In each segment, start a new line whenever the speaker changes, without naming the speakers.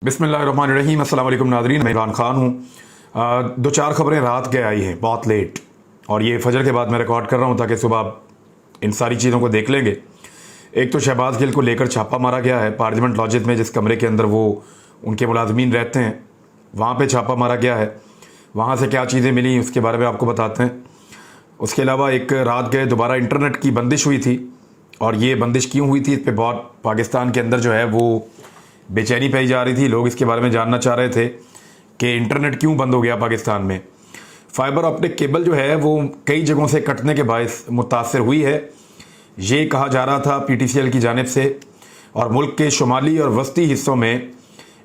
बिस्मिल्लाहिर्रहमानिर्रहीम। अस्सलाम वालेकुम नाज़रीन, मैं इमरान खान हूँ। दो चार खबरें रात के आई हैं बहुत लेट, और ये फजर के बाद मैं रिकॉर्ड कर रहा हूँ ताकि सुबह आप इन सारी चीज़ों को देख लेंगे। एक तो शहबाज गिल को लेकर छापा मारा गया है पार्लियामेंट लॉजिस में, जिस कमरे के अंदर वो उनके मुलाजमीन रहते हैं, वहाँ पर छापा मारा गया है। वहाँ से क्या चीज़ें मिली उसके बारे में आपको बताते हैं। उसके अलावा एक रात गए दोबारा इंटरनेट की बंदिश हुई थी, और ये बंदिश क्यों हुई थी इस पर बहुत पाकिस्तान के अंदर जो है वो बेचैनी पाई जा रही थी। लोग इसके बारे में जानना चाह रहे थे कि इंटरनेट क्यों बंद हो गया पाकिस्तान में। फाइबर ऑप्टिक केबल जो है वो कई जगहों से कटने के बायस मुतासर हुई है, ये कहा जा रहा था PTCL की जानिब से। और मुल्क के शुमाली और वस्ती हिस्सों में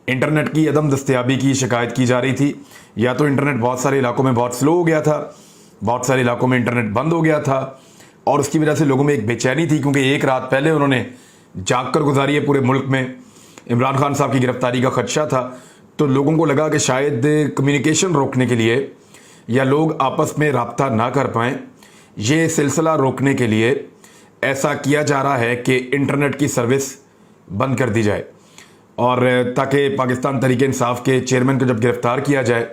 इंटरनेट की अदम दस्तयाबी की शिकायत की जा रही थी। या तो इंटरनेट बहुत सारे इलाकों में बहुत स्लो हो गया था, बहुत सारे इलाकों में इंटरनेट बंद हो गया था, और उसकी वजह से लोगों में एक बेचैनी थी, क्योंकि एक रात पहले उन्होंने जाग कर गुजारी है पूरे मुल्क में। इमरान खान साहब की गिरफ्तारी का खदशा था, तो लोगों को लगा कि शायद कम्युनिकेशन रोकने के लिए या लोग आपस में रब्ता ना कर पाएँ, ये सिलसिला रोकने के लिए ऐसा किया जा रहा है कि इंटरनेट की सर्विस बंद कर दी जाए। और ताकि पाकिस्तान तहरीक इंसाफ के चेयरमैन को जब गिरफ़्तार किया जाए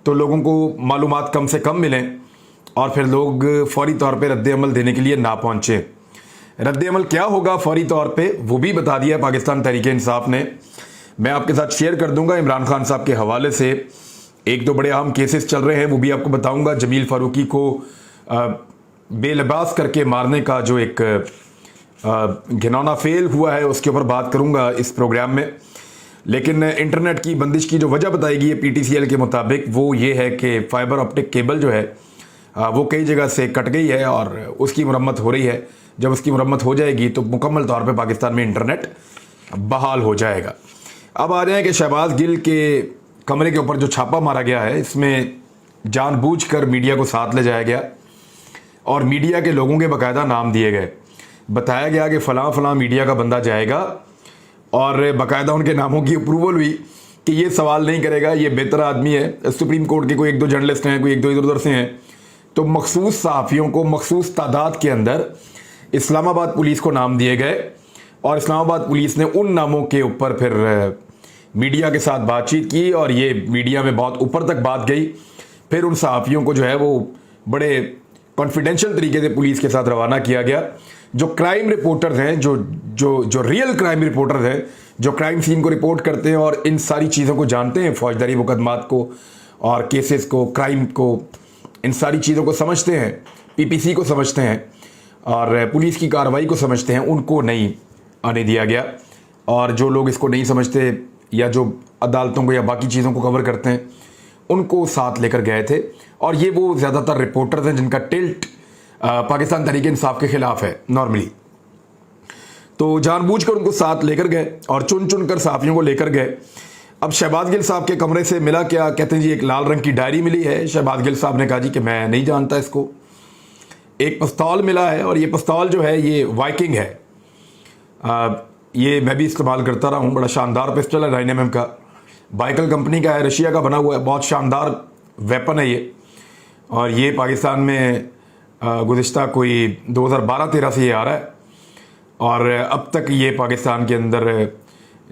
तो लोगों को मालूमात कम से कम मिलें, और फिर लोग फौरी तौर पर रद्द अमल देने के लिए ना पहुँचें। रद्द अमल क्या होगा फौरी तौर पे वो भी बता दिया पाकिस्तान तहरीक इंसाफ ने। मैं आपके साथ शेयर कर दूंगा इमरान खान साहब के हवाले से। एक दो बड़े अहम केसेस चल रहे हैं, वो भी आपको बताऊंगा। जमील फारूकी को बेलबास करके मारने का जो एक घिनौना फेल हुआ है, उसके ऊपर बात करूंगा इस प्रोग्राम में। लेकिन इंटरनेट की बंदिश की जो वजह बताई गई है PTCL के मुताबिक, वो ये है कि फाइबर ऑप्टिक केबल जो है वो कई जगह से कट गई है और उसकी मुरम्मत हो रही है। जब उसकी मुरम्मत हो जाएगी तो मुकम्मल तौर पे पाकिस्तान में इंटरनेट बहाल हो जाएगा। अब आ जाए कि शहबाज गिल के कमरे के ऊपर जो छापा मारा गया है, इसमें जानबूझकर मीडिया को साथ ले जाया गया और मीडिया के लोगों के बाकायदा नाम दिए गए। बताया गया कि फ़लाँ फ़लाँ मीडिया का बंदा जाएगा, और बाकायदा उनके नामों की अप्रूवल हुई कि ये सवाल नहीं करेगा, ये बेहतर आदमी है। सुप्रीम कोर्ट के कोई एक दो जर्नलिस्ट हैं, कोई एक दो इधर उधर से हैं, तो मखसूस सहाफ़ियों को मखसूस तादाद के अंदर इस्लामाबाद पुलिस को नाम दिए गए, और इस्लामाबाद पुलिस ने उन नामों के ऊपर फिर मीडिया के साथ बातचीत की, और ये मीडिया में बहुत ऊपर तक बात गई। फिर उन सहाफ़ियों को जो है वो बड़े कॉन्फिडेंशियल तरीके से पुलिस के साथ रवाना किया गया। जो क्राइम रिपोर्टर्स हैं, जो जो जो रियल क्राइम रिपोर्टर्स हैं, जो क्राइम सीन को रिपोर्ट करते हैं और इन सारी चीज़ों को जानते हैं, फौजदारी मुकदमात को और केसेस को, क्राइम को, इन सारी चीज़ों को समझते हैं, PPC को समझते हैं और पुलिस की कार्रवाई को समझते हैं, उनको नहीं आने दिया गया। और जो लोग इसको नहीं समझते या जो अदालतों को या बाकी चीज़ों को कवर करते हैं, उनको साथ लेकर गए थे। और ये वो ज़्यादातर रिपोर्टर्स हैं जिनका टिल्ट पाकिस्तान तहरीक इंसाफ के ख़िलाफ़ है नॉर्मली। तो जानबूझकर उनको साथ लेकर गए और चुन चुन कर सहाफ़ियों को लेकर गए। अब शहबाज गिल साहब के कमरे से मिला क्या? कहते हैं जी एक लाल रंग की डायरी मिली है। शहबाज गिल साहब ने कहा जी कि मैं नहीं जानता इसको। एक पिस्तौल मिला है, और ये पिस्तौल जो है ये वाइकिंग है। ये मैं भी इस्तेमाल करता रहा हूँ, बड़ा शानदार पिस्टल है, 9mm का, बाइकल कंपनी का है, रशिया का बना हुआ है, बहुत शानदार वेपन है ये। और ये पाकिस्तान में गुज़िश्ता कोई 2012-13 से ये आ रहा है, और अब तक ये पाकिस्तान के अंदर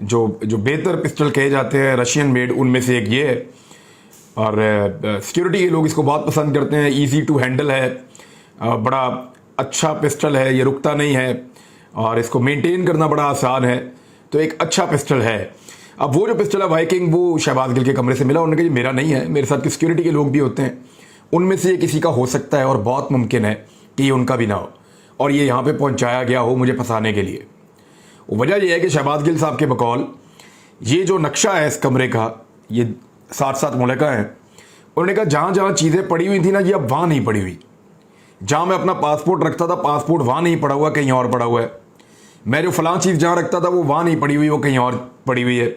जो बेहतर पिस्टल कहे जाते हैं रशियन मेड, उनमें से एक ये है। और सिक्योरिटी के लोग इसको बहुत पसंद करते हैं। ईजी टू हैंडल है, बड़ा अच्छा पिस्टल है, ये रुकता नहीं है, और इसको मेंटेन करना बड़ा आसान है। तो एक अच्छा पिस्टल है। अब वो जो पिस्टल है वाइकिंग, वो शहबाज गिल के कमरे से मिला। उन्होंने कहा मेरा नहीं है, मेरे साथ के सिक्योरिटी के लोग भी होते हैं, उनमें से ये किसी का हो सकता है, और बहुत मुमकिन है कि ये उनका भी ना हो, और ये यहाँ पे पहुँचाया गया हो मुझे फंसाने के लिए। वजह यह है कि शहबाज गिल साहब के बकौल ये जो नक्शा है इस कमरे का, ये 7-7 मुल्का हैं। उन्होंने कहा जहाँ जहाँ चीज़ें पड़ी हुई थी ना, ये अब वहाँ नहीं पड़ी हुई। जहाँ मैं अपना पासपोर्ट रखता था, पासपोर्ट वहाँ नहीं पड़ा हुआ, कहीं और पड़ा हुआ है। मैं जो फलां चीज़ जहाँ रखता था वो वहाँ नहीं पड़ी हुई, वो कहीं और पड़ी हुई है।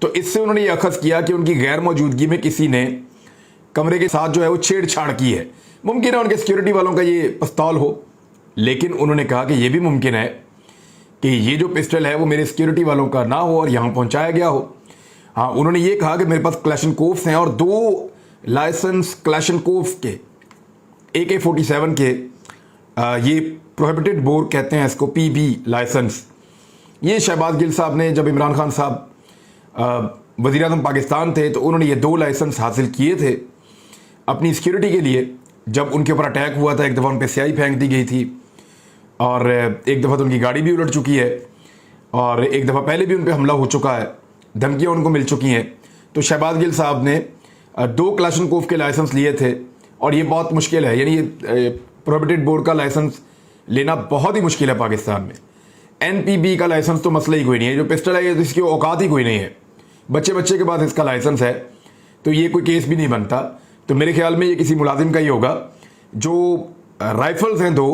तो इससे उन्होंने ये अखज़ किया कि उनकी गैर मौजूदगी में किसी ने कमरे के साथ जो है वो छेड़छाड़ की है। मुमकिन है उनके सिक्योरिटी वालों का ये पिस्तौल हो, लेकिन उन्होंने कहा कि ये भी मुमकिन है कि ये जो पिस्टल है वो मेरे सिक्योरिटी वालों का ना हो और यहाँ पहुँचाया गया हो। हाँ, उन्होंने ये कहा कि मेरे पास क्लैशनकोव्स हैं, और 2 लाइसेंस क्लैशनकोव्स के AK-47 के, ये प्रोहिबिटेड बोर कहते हैं इसको, PB लाइसेंस, ये शहबाज गिल साहब ने जब इमरान खान साहब वज़ीर आज़म पाकिस्तान थे तो उन्होंने ये 2 लाइसेंस हासिल किए थे अपनी सिक्योरिटी के लिए। जब उनके ऊपर अटैक हुआ था, एक दफ़ा उन पर स्याही फेंक दी गई थी और एक दफ़ा तो उनकी गाड़ी भी उलट चुकी है और एक दफ़ा पहले भी उन पर हमला हो चुका है, धमकियाँ उनको मिल चुकी हैं। तो शहबाज गिल साहब ने 2 क्लाशनकोफ के लाइसेंस लिए थे और ये बहुत मुश्किल है, यानी ये प्रोहिबिटेड बोर्ड का लाइसेंस लेना बहुत ही मुश्किल है पाकिस्तान में। NPB का लाइसेंस तो मसला ही कोई नहीं है, जो पिस्टल है इसकी औकात ही कोई नहीं है, बच्चे के पास इसका लाइसेंस है तो ये कोई केस भी नहीं बनता। तो मेरे ख्याल में ये किसी मुलाजिम का ही होगा। जो राइफल्स हैं 2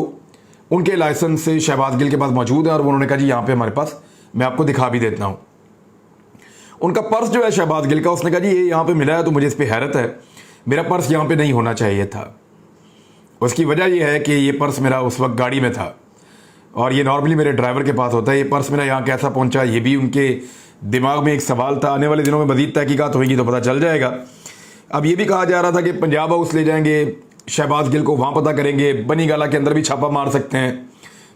उनके लाइसेंस से शहबाज गिल के पास मौजूद है और उन्होंने कहा जी यहाँ पे हमारे पास, मैं आपको दिखा भी देता हूँ। उनका पर्स जो है शहबाज गिल का, उसने कहा जी ये यहाँ पे मिला है तो मुझे इस पर हैरत है, मेरा पर्स यहाँ पे नहीं होना चाहिए था। उसकी वजह यह है कि ये पर्स मेरा उस वक्त गाड़ी में था और ये नॉर्मली मेरे ड्राइवर के पास होता है। ये पर्स मेरा यहाँ कैसा पहुँचा, ये भी उनके दिमाग में एक सवाल था। आने वाले दिनों में मज़ीद तहकीकात होगी तो पता चल जाएगा। अब ये भी कहा जा रहा था कि पंजाब हाउस ले जाएंगे शहबाज गिल को, वहाँ पता करेंगे, बनी गाला के अंदर भी छापा मार सकते हैं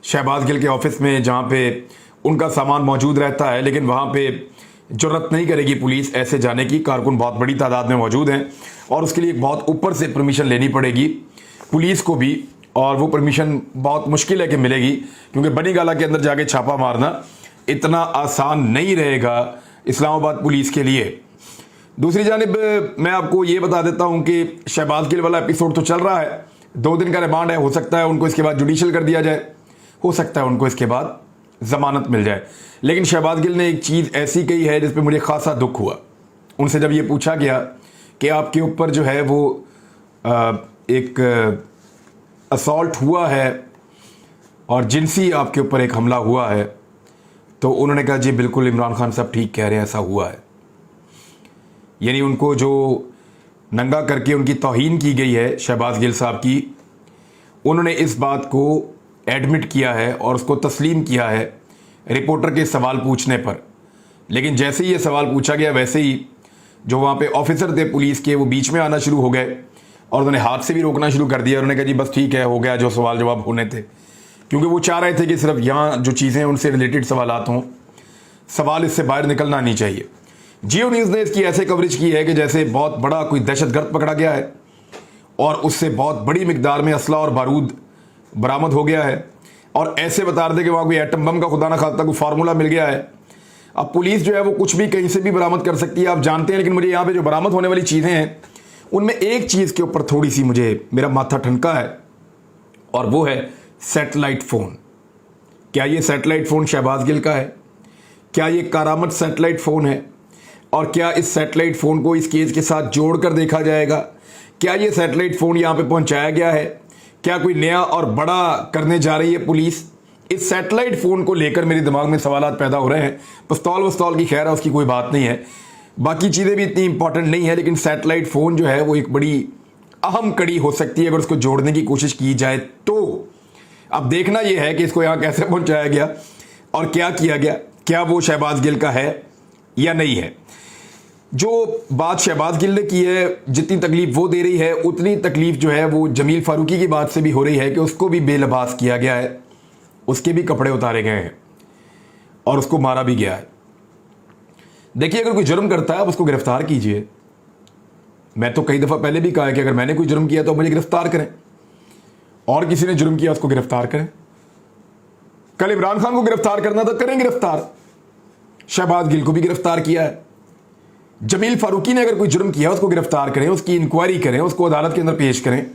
शहबाज गिल के ऑफिस में जहाँ पे उनका सामान मौजूद रहता है, लेकिन वहाँ पे जुर्रत नहीं करेगी पुलिस ऐसे जाने की। कारकुन बहुत बड़ी तादाद में मौजूद हैं और उसके लिए बहुत ऊपर से परमिशन लेनी पड़ेगी पुलिस को भी, और वो परमिशन बहुत मुश्किल है कि मिलेगी, क्योंकि बनी गाला के अंदर जाके छापा मारना इतना आसान नहीं रहेगा इस्लामाबाद पुलिस के लिए। दूसरी जानिब मैं आपको ये बता देता हूँ कि शहबाज गिल वाला एपिसोड तो चल रहा है, 2 दिन का रिमांड है, हो सकता है उनको इसके बाद जुडिशल कर दिया जाए, हो सकता है उनको इसके बाद ज़मानत मिल जाए। लेकिन शहबाज गिल ने एक चीज़ ऐसी कही है जिस पर मुझे खासा दुख हुआ। उनसे जब ये पूछा गया कि आपके ऊपर जो है वो एक असॉल्ट हुआ है और जिनसी आपके ऊपर एक हमला हुआ है, तो उन्होंने कहा जी बिल्कुल इमरान खान साहब ठीक कह रहे हैं, ऐसा हुआ है। यानी उनको जो नंगा करके उनकी तौहीन की गई है शहबाज गिल साहब की, उन्होंने इस बात को एडमिट किया है और उसको तस्लीम किया है रिपोर्टर के सवाल पूछने पर। लेकिन जैसे ही ये सवाल पूछा गया वैसे ही जो वहाँ पे ऑफिसर थे पुलिस के, वो बीच में आना शुरू हो गए और उन्होंने हाथ से भी रोकना शुरू कर दिया। उन्होंने कहा जी बस ठीक है, हो गया जो सवाल जवाब होने थे, क्योंकि वो चाह रहे थे कि सिर्फ यहाँ जो चीज़ें उनसे रिलेटेड सवालात हों, सवाल इससे बाहर निकलना नहीं चाहिए। जियो न्यूज़ ने इसकी ऐसे कवरेज की है कि जैसे बहुत बड़ा कोई दहशतगर्द पकड़ा गया है और उससे बहुत बड़ी मिकदार में असला और बारूद बरामद हो गया है, और ऐसे बता रहे थे कि वहाँ कोई एटम बम का खुदा ना खास्ता कोई फार्मूला मिल गया है। अब पुलिस जो है वो कुछ भी कहीं से भी बरामद कर सकती है, आप जानते हैं। लेकिन मुझे यहाँ पे जो बरामद होने वाली चीज़ें हैं उनमें एक चीज़ के ऊपर थोड़ी सी मेरा माथा ठनका है, और वो है सैटेलाइट फ़ोन। क्या ये सैटेलाइट फ़ोन शहबाज गिल का है? क्या ये कारामत सैटेलाइट फ़ोन है? और क्या इस सैटेलाइट फ़ोन को इस केस के साथ जोड़कर देखा जाएगा? क्या ये सैटेलाइट फ़ोन यहाँ पे पहुँचाया गया है? क्या कोई नया और बड़ा करने जा रही है पुलिस? इस सैटेलाइट फ़ोन को लेकर मेरे दिमाग में सवालात पैदा हो रहे हैं। पिस्तौल वस्तौल की खैर है, उसकी कोई बात नहीं है, बाकी चीज़ें भी इतनी इंपॉर्टेंट नहीं है, लेकिन सैटेलाइट फ़ोन जो है वो एक बड़ी अहम कड़ी हो सकती है अगर उसको जोड़ने की कोशिश की जाए तो। अब देखना यह है कि इसको यहाँ कैसे पहुँचाया गया और क्या किया गया, क्या वो शहबाज गिल का है या नहीं है। जो बात शहबाज गिल ने की है, जितनी तकलीफ वो दे रही है उतनी तकलीफ जो है वो जमील फारूकी की बात से भी हो रही है कि उसको भी बेलबास किया गया है, उसके भी कपड़े उतारे गए हैं और उसको मारा भी गया है। देखिए, अगर कोई जुर्म करता है आप उसको गिरफ्तार कीजिए। मैं तो कई दफ़ा पहले भी कहा है कि अगर मैंने कोई जुर्म किया तो मुझे गिरफ्तार करें, और किसी ने जुर्म किया उसको गिरफ्तार करें। कल इमरान खान को गिरफ्तार करना तो करें गिरफ्तार, शहबाज गिल को भी गिरफ्तार किया है। जमील फारूकी ने अगर कोई जुर्म किया उसको गिरफ्तार करें, उसकी इंक्वायरी करें, उसको अदालत के अंदर पेश करें।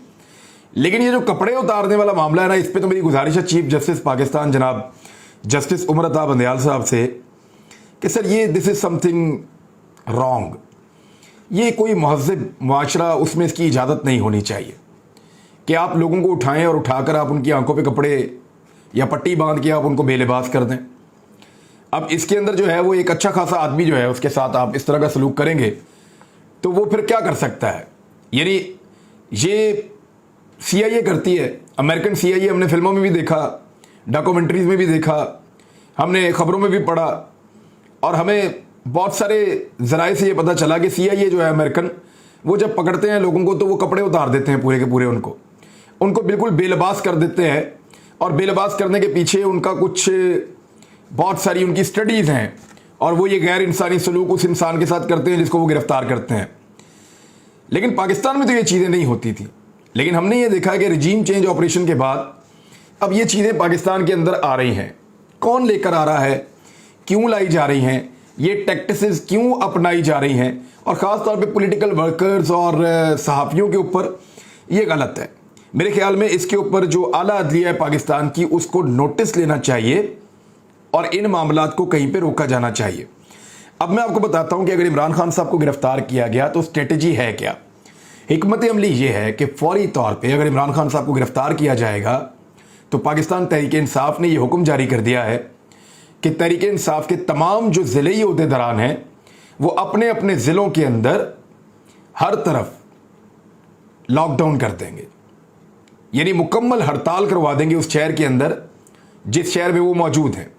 लेकिन ये जो कपड़े उतारने वाला मामला है ना, इस पर तो मेरी गुजारिश है चीफ जस्टिस पाकिस्तान जनाब जस्टिस उमर अता बंदयाल साहब से कि सर ये दिस इज़ समथिंग रॉन्ग। ये कोई महज़ब मुआशरा, उसमें इसकी इजाज़त नहीं होनी चाहिए कि आप लोगों को उठाएं और उठाकर आप उनकी आंखों पे कपड़े या पट्टी बांध के आप उनको बेलिबास कर दें। अब इसके अंदर जो है वो एक अच्छा खासा आदमी जो है उसके साथ आप इस तरह का सलूक करेंगे तो वो फिर क्या कर सकता है। यानी ये CIA करती है, अमेरिकन CIA हमने फिल्मों में भी देखा, डॉक्यूमेंट्रीज में भी देखा, हमने ख़बरों में भी पढ़ा, और हमें बहुत सारे ज़राए से ये पता चला कि CIA जो है अमेरिकन, वो जब पकड़ते हैं लोगों को तो वो कपड़े उतार देते हैं पूरे के पूरे, उनको बिल्कुल बेलबास कर देते हैं। और बेलबास करने के पीछे उनका कुछ बहुत सारी उनकी स्टडीज़ हैं, और वो ये गैर इंसानी सलूक उस इंसान के साथ करते हैं जिसको वो गिरफ्तार करते हैं। लेकिन पाकिस्तान में तो ये चीज़ें नहीं होती थी। लेकिन हमने ये देखा कि रिजीम चेंज ऑपरेशन के बाद अब ये चीज़ें पाकिस्तान के अंदर आ रही हैं। कौन लेकर आ रहा है, क्यों लाई जा रही हैं, ये टैक्टिसेस क्यों अपनाई जा रही हैं, और ख़ास तौर पे पॉलिटिकल वर्कर्स और सहाफ़ियों के ऊपर, ये गलत है। मेरे ख्याल में इसके ऊपर जो आला अदलिया है पाकिस्तान की, उसको नोटिस लेना चाहिए और इन मामलात को कहीं पे रोका जाना चाहिए। अब मैं आपको बताता हूं कि अगर इमरान खान साहब को गिरफ्तार किया गया तो स्ट्रेटजी है क्या। हिकमत अमली ये है कि फौरी तौर पे अगर इमरान खान साहब को गिरफ्तार किया जाएगा तो पाकिस्तान तहरीक इंसाफ ने यह हुक्म जारी कर दिया है कि तहरीक इंसाफ के तमाम जो ज़िले ओहदेदारान हैं वो अपने अपने ज़िलों के अंदर हर तरफ लॉकडाउन कर देंगे, यानी मुकम्मल हड़ताल करवा देंगे उस शहर के अंदर जिस शहर में वो मौजूद हैं।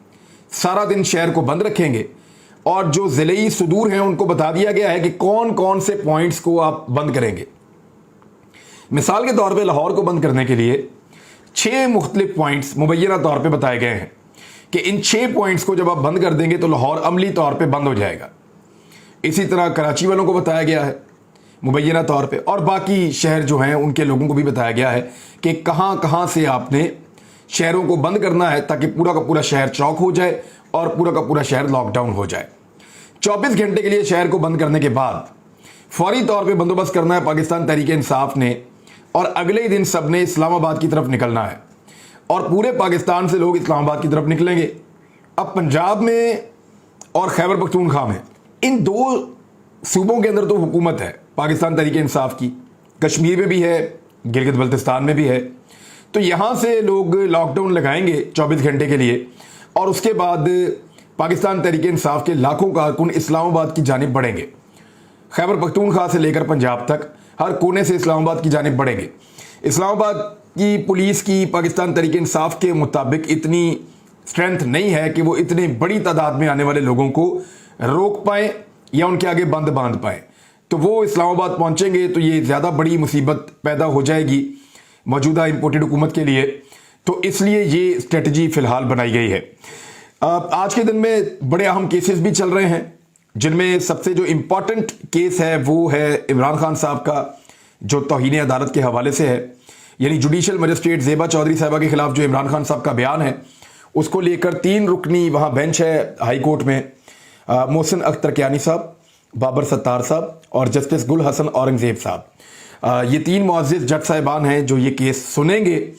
सारा दिन शहर को बंद रखेंगे और जो ज़िले सुदूर हैं उनको बता दिया गया है कि कौन कौन से पॉइंट्स को आप बंद करेंगे। मिसाल के तौर पे लाहौर को बंद करने के लिए 6 मुख्तलिफ पॉइंट्स मुबैना तौर पे बताए गए हैं कि इन 6 पॉइंट्स को जब आप बंद कर देंगे तो लाहौर अमली तौर पे बंद हो जाएगा। इसी तरह कराची वालों को बताया गया है मुबैना तौर पे, और बाकी शहर जो हैं उनके लोगों को भी बताया गया है कि कहाँ कहाँ से आपने शहरों को बंद करना है ताकि पूरा का पूरा शहर चौक हो जाए और पूरा का पूरा शहर लॉकडाउन हो जाए। 24 घंटे के लिए शहर को बंद करने के बाद फौरी तौर पे बंदोबस्त करना है पाकिस्तान तहरीक इंसाफ ने, और अगले ही दिन सब ने इस्लामाबाद की तरफ निकलना है और पूरे पाकिस्तान से लोग इस्लामाबाद की तरफ निकलेंगे। अब पंजाब में और खैबर पख्तूनख्वा में, इन 2 सूबों के अंदर तो हुकूमत है पाकिस्तान तहरीक इंसाफ की, कश्मीर में भी है, गिलगित बल्तिस्तान में भी है। तो यहाँ से लोग लॉकडाउन लगाएंगे 24 घंटे के लिए और उसके बाद पाकिस्तान तहरीक इंसाफ के लाखों कारकुन इस्लामाबाद की जानिब बढ़ेंगे। खैबर पख्तूनख्वा से लेकर पंजाब तक हर कोने से इस्लामाबाद की जानिब बढ़ेंगे। इस्लामाबाद की पुलिस की पाकिस्तान तहरीक इंसाफ के मुताबिक इतनी स्ट्रेंथ नहीं है कि वो इतनी बड़ी तादाद में आने वाले लोगों को रोक पाए या उनके आगे बंद बांध पाए। तो वो इस्लामाबाद पहुंचेंगे तो ये ज़्यादा बड़ी मुसीबत पैदा हो जाएगी मौजूदा इंपोर्टेड हुकूमत के लिए। तो इसलिए ये स्ट्रेटजी फ़िलहाल बनाई गई है। आज के दिन में बड़े अहम केसेस भी चल रहे हैं, जिनमें सबसे जो इम्पॉर्टेंट केस है वो है इमरान खान साहब का, जो तौहीन अदालत के हवाले से है। यानी जुडिशल मजिस्ट्रेट ज़ेबा चौधरी साहबा के खिलाफ जो इमरान खान साहब का बयान है उसको लेकर 3 रुकनी वहाँ बेंच है हाई कोर्ट में। मोहसिन अख्तर कियानी साहब, बाबर सत्तार साहब और जस्टिस गुल हसन औरंगज़ेब साहब, ये 3 मुअज़्ज़िज़ जज साहिबान हैं जो ये केस सुनेंगे।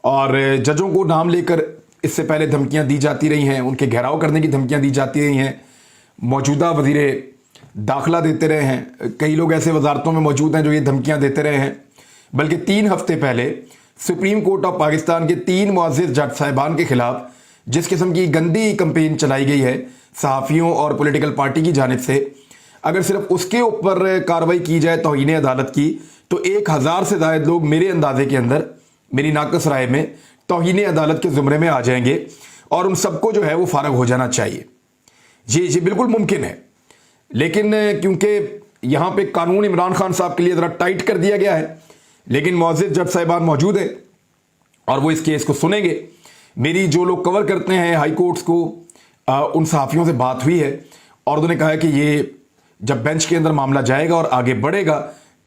और जजों को नाम लेकर इससे पहले धमकियां दी जाती रही हैं, उनके घेराव करने की धमकियां दी जाती रही हैं, मौजूदा वज़ीर दाखिला देते रहे हैं, कई लोग ऐसे वजारतों में मौजूद हैं जो ये धमकियां देते रहे हैं। बल्कि 3 हफ्ते पहले सुप्रीम कोर्ट ऑफ पाकिस्तान के 3 मुअज़्ज़िज़ जज साहिबान के खिलाफ जिस किस्म की गंदी कंपेन चलाई गई है सहाफ़ियों और पॉलिटिकल पार्टी की जानिब से, अगर सिर्फ उसके ऊपर कार्रवाई की जाए तौहीन अदालत की, तो 1000 से ज़ायद लोग मेरे अंदाजे के अंदर, मेरी नाक़स राय में, तौहीन अदालत के ज़ुमरे में आ जाएंगे और उन सबको जो है वो फारग हो जाना चाहिए। ये बिल्कुल मुमकिन है। लेकिन क्योंकि यहाँ पे कानून इमरान खान साहब के लिए ज़रा टाइट कर दिया गया है, लेकिन मुअज़्ज़िज़ जज साहिबान मौजूद हैं और वो इस केस को सुनेंगे। मेरी जो लोग कवर करते हैं हाई कोर्ट्स को, उन सहाफ़ियों से बात हुई है और उन्होंने कहा है कि ये जब बेंच के अंदर मामला जाएगा और आगे बढ़ेगा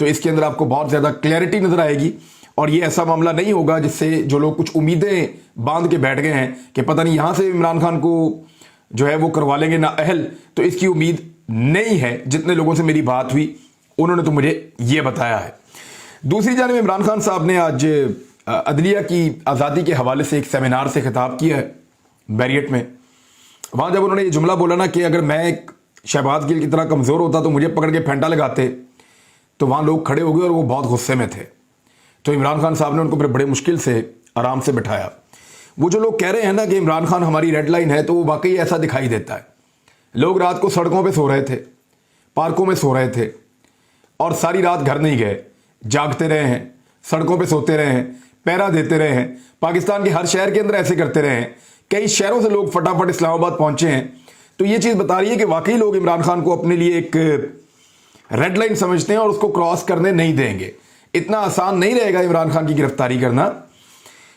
तो इसके अंदर आपको बहुत ज़्यादा क्लैरिटी नज़र आएगी और ये ऐसा मामला नहीं होगा जिससे जो लोग कुछ उम्मीदें बांध के बैठ गए हैं कि पता नहीं यहाँ से इमरान खान को जो है वो करवा लेंगे ना अहल, तो इसकी उम्मीद नहीं है। जितने लोगों से मेरी बात हुई उन्होंने तो मुझे ये बताया है। दूसरी जानिब इमरान खान साहब ने आज अदलिया की आज़ादी के हवाले से एक सेमिनार से खिताब किया है बैरियट में। वहाँ जब उन्होंने ये जुमला बोला ना कि अगर मैं एक शहबाज गिल की तरह कमज़ोर होता तो मुझे पकड़ के फेंटा लगाते, तो वहाँ लोग खड़े हो गए और वो बहुत गुस्से में थे। तो इमरान खान साहब ने उनको फिर बड़े मुश्किल से आराम से बिठाया। वो जो लोग कह रहे हैं ना कि इमरान खान हमारी रेड लाइन है, तो वो वाकई ऐसा दिखाई देता है। लोग रात को सड़कों पे सो रहे थे, पार्कों में सो रहे थे और सारी रात घर नहीं गए, जागते रहे हैं, सड़कों पे सोते रहे हैं, पहरा देते रहे हैं। पाकिस्तान के हर शहर के अंदर ऐसे करते रहे हैं। कई शहरों से लोग फटाफट इस्लामाबाद पहुंचे हैं। तो ये चीज़ बता रही है कि वाकई लोग इमरान खान को अपने लिए एक रेड लाइन समझते हैं और उसको क्रॉस करने नहीं देंगे। इतना आसान नहीं रहेगा इमरान खान की गिरफ्तारी करना।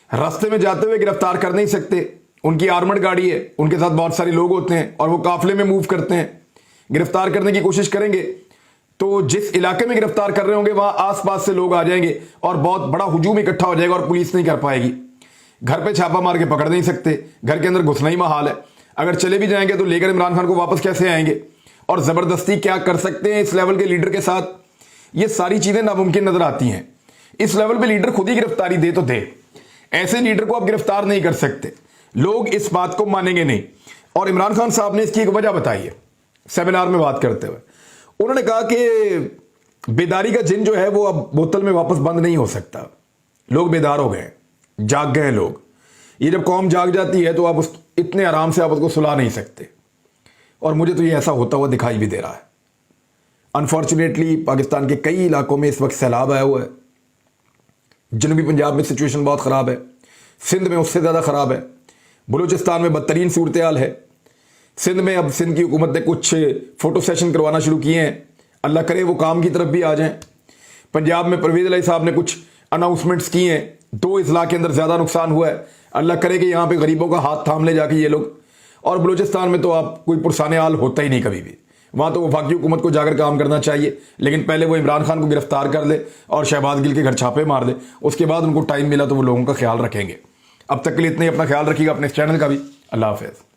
रास्ते में जाते हुए गिरफ्तार कर नहीं सकते, उनकी आर्मर्ड गाड़ी है, उनके साथ बहुत सारे लोग होते हैं और वो काफिले में मूव करते हैं। गिरफ्तार करने की कोशिश करेंगे तो जिस इलाके में गिरफ्तार कर रहे होंगे वहां आसपास से लोग आ जाएंगे और बहुत बड़ा हुजूम इकट्ठा हो जाएगा और पुलिस नहीं कर पाएगी। घर पे छापा मार के पकड़ नहीं सकते, घर के अंदर घुसना ही महाल है। अगर चले भी जाएंगे तो लेकर इमरान खान को वापस कैसे आएंगे और जबरदस्ती क्या कर सकते हैं इस लेवल के लीडर के साथ, ये सारी चीजें नामुमकिन नजर आती हैं। इस लेवल पे लीडर खुद ही गिरफ्तारी दे तो दे, ऐसे लीडर को आप गिरफ्तार नहीं कर सकते। लोग इस बात को मानेंगे नहीं। और इमरान खान साहब ने इसकी एक वजह बताई है सेमिनार में बात करते हुए। उन्होंने कहा कि बेदारी का जिन जो है वो अब बोतल में वापस बंद नहीं हो सकता। लोग बेदार हो गए, जाग गए लोग। ये जब कौम जाग जाती है तो आप उस इतने आराम से आप उसको सुला नहीं सकते। और मुझे तो ये ऐसा होता हुआ दिखाई भी दे रहा है। अनफॉर्चुनेटली पाकिस्तान के कई इलाकों में इस वक्त सैलाब आया हुआ है। जनूबी पंजाब में सिचुएशन बहुत ख़राब है, सिंध में उससे ज़्यादा ख़राब है, बलूचिस्तान में बदतरीन सूरत हाल है। सिंध में अब सिंध की हुकूमत ने कुछ फ़ोटो सेशन करवाना शुरू किए हैं, अल्लाह करे वो काम की तरफ भी आ जाएं। पंजाब में परवेज़ इलाही साहब ने कुछ अनाउंसमेंट्स किए हैं, 2 अजला के अंदर ज़्यादा नुकसान हुआ है, अल्लाह करे कि यहाँ पे गरीबों का हाथ थाम ले जाके ये लोग। और बलूचिस्तान में तो आप कोई पुरसाने हाल होता ही नहीं कभी भी, वहाँ तो वफाकी हुकूमत को जाकर काम करना चाहिए। लेकिन पहले वो इमरान खान को गिरफ्तार कर ले और शहबाज गिल के घर छापे मार दे, उसके बाद उनको टाइम मिला तो वो लोगों का ख्याल रखेंगे। अब तक के लिए इतना ही, अपना ख्याल रखिएगा, अपने इस चैनल का भी। अल्लाह हाफ़िज़।